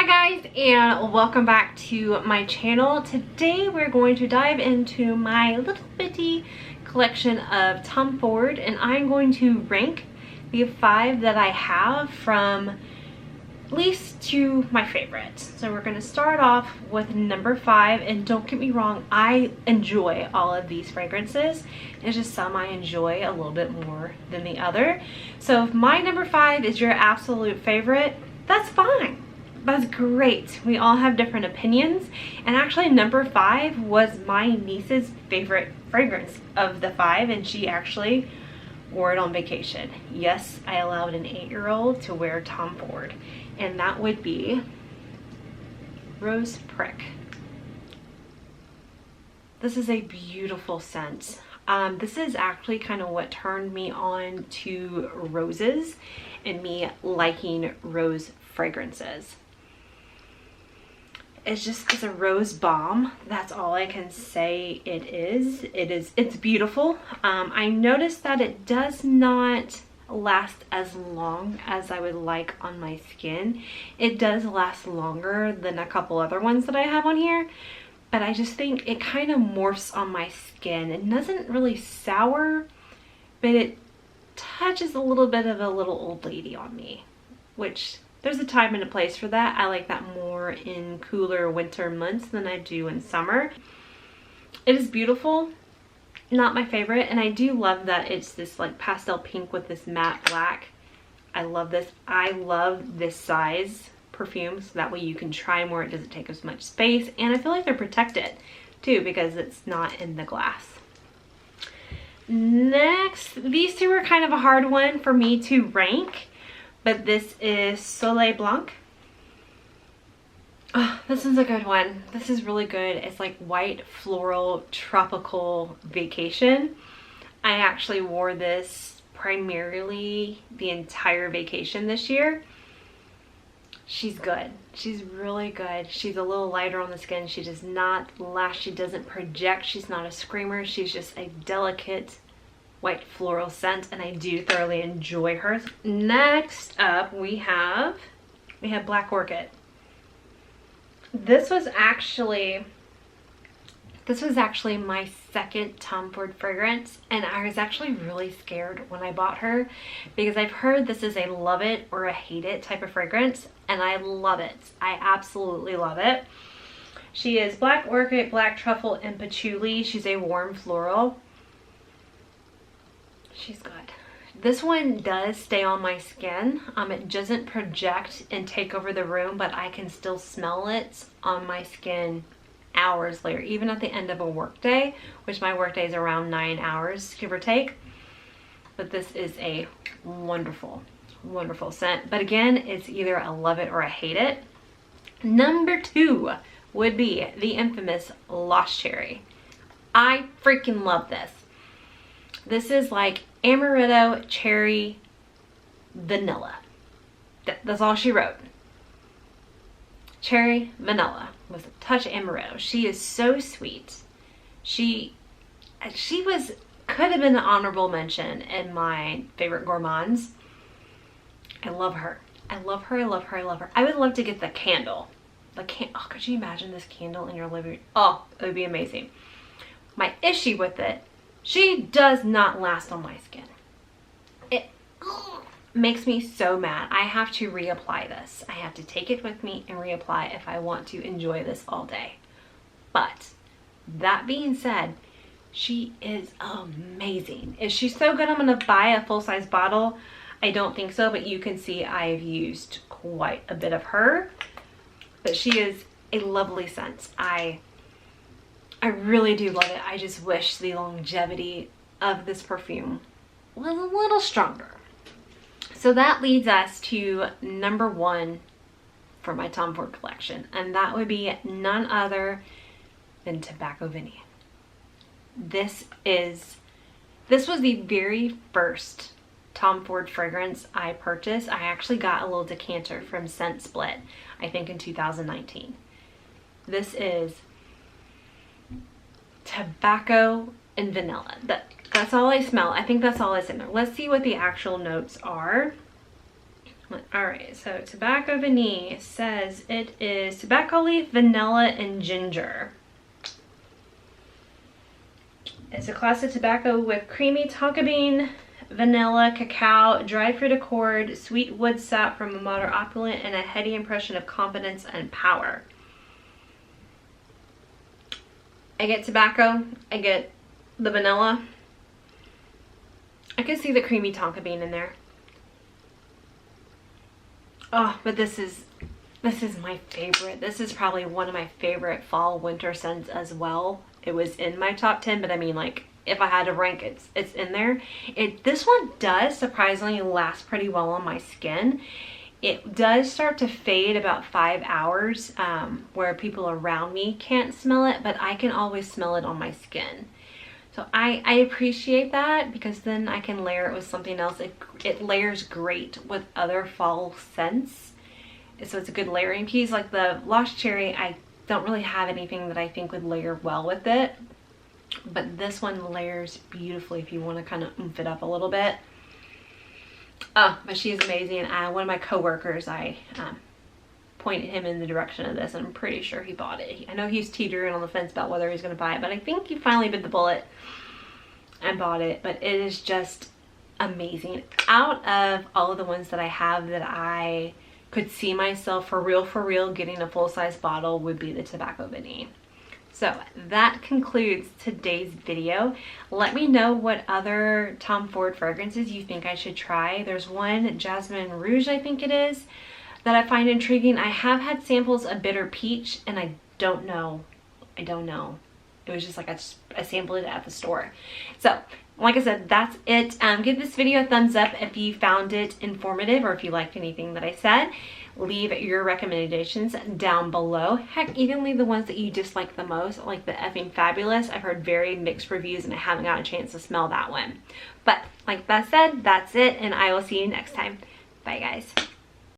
Hi guys, and welcome back to my channel. Today we're going to dive into my little bitty collection of Tom Ford, and I'm going to rank the 5 that I have from least to my favorite. So we're going to start off with number 5, and don't get me wrong, I enjoy all of these fragrances. It's just some I enjoy a little bit more than the other. So if my number 5 is your absolute favorite, that's fine. That's great. We all have different opinions, and actually number 5 was my niece's favorite fragrance of the 5, and she actually wore it on vacation. Yes, I allowed an 8-year-old to wear Tom Ford, and that would be Rose Prick. This is a beautiful scent. This is actually kind of what turned me on to roses and me liking rose fragrances. It's a rose bomb. That's all I can say it is. It's beautiful. I noticed that it does not last as long as I would like on my skin. It does last longer than a couple other ones that I have on here, but I just think it kind of morphs on my skin. It doesn't really sour, but it touches a little bit of a little old lady on me, which there's a time and a place for that. I like that more in cooler winter months than I do in summer. It is beautiful, not my favorite, and I do love that it's this like pastel pink with this matte black. I love this. I love this size perfume, so that way you can try more. It doesn't take as much space, and I feel like they're protected too because it's not in the glass. Next, these two are kind of a hard one for me to rank, but this is Soleil Blanc. Oh, this is a good one. This is really good. It's like white floral tropical vacation. I actually wore this primarily the entire vacation this year. She's good. She's really good. She's a little lighter on the skin. She does not lash. She doesn't project. She's not a screamer. She's just a delicate white floral scent, and I do thoroughly enjoy her. Next up we have Black Orchid. This was actually my second Tom Ford fragrance, and I was actually really scared when I bought her because I've heard this is a love it or a hate it type of fragrance, and I love it. I absolutely love it. She is Black Orchid, Black Truffle, and Patchouli. She's a warm floral. She's good. This one does stay on my skin. It doesn't project and take over the room, but I can still smell it on my skin hours later, even at the end of a work day, which my work day is around 9 hours, give or take. But this is a wonderful, wonderful scent. But again, it's either a love it or a hate it. Number 2 would be the infamous Lost Cherry. I freaking love this. This is like amaretto, cherry, vanilla. That's all she wrote. Cherry, vanilla with a touch of amaretto. She is so sweet. She could have been an honorable mention in my favorite gourmands. I love her. I love her. I love her. I love her. I would love to get the candle. Oh, could you imagine this candle in your living room? Oh, it would be amazing. My issue with it, she does not last on my skin. It makes me so mad. I have to reapply this. I have to take it with me and reapply if I want to enjoy this all day. But that being said, she is amazing. Is she so good I'm going to buy a full-size bottle? I don't think so, but you can see I've used quite a bit of her. But she is a lovely scent. I really do love it. I just wish the longevity of this perfume was a little stronger. So that leads us to number 1 for my Tom Ford collection, and that would be none other than Tobacco Vanille. This was the very first Tom Ford fragrance I purchased. I actually got a little decanter from Scent Split, I think in 2019. This is tobacco and vanilla. That's all I smell. I think that's all that's in there. Let's see what the actual notes are. All right, so Tobacco Vanille says it is tobacco leaf, vanilla, and ginger. It's a class of tobacco with creamy tonka bean, vanilla, cacao, dried fruit accord, sweet wood sap from a moderate opulent, and a heady impression of confidence and power. I get tobacco, I get the vanilla. I can see the creamy tonka bean in there. Oh, but this is my favorite. This is probably one of my favorite fall winter scents as well. It was in my top 10, but I mean, like, if I had to rank, it's in there. This one does surprisingly last pretty well on my skin. It does start to fade about 5 hours, where people around me can't smell it, but I can always smell it on my skin. So I appreciate that, because then I can layer it with something else. It layers great with other fall scents. So it's a good layering piece. Like the Lost Cherry, I don't really have anything that I think would layer well with it. But this one layers beautifully if you want to kind of oomph it up a little bit. Oh, but she is amazing. One of my coworkers, I pointed him in the direction of this, and I'm pretty sure he bought it. I know he's teetering on the fence about whether he's going to buy it, but I think he finally bit the bullet and bought it. But it is just amazing. Out of all of the ones that I have that I could see myself for real getting a full-size bottle would be the Tobacco Vanille. So that concludes today's video. Let me know what other Tom Ford fragrances you think I should try. There's one, Jasmine Rouge I think it is, that I find intriguing. I have had samples of Bitter Peach, and I don't know. It was just like I sampled it at the store. So like I said, that's it. Give this video a thumbs up if you found it informative, or if you liked anything that I said. Leave your recommendations down below. Heck, even leave the ones that you dislike the most, like the Effing Fabulous. I've heard very mixed reviews and I haven't gotten a chance to smell that one. But like that said, that's it, and I will see you next time. Bye guys.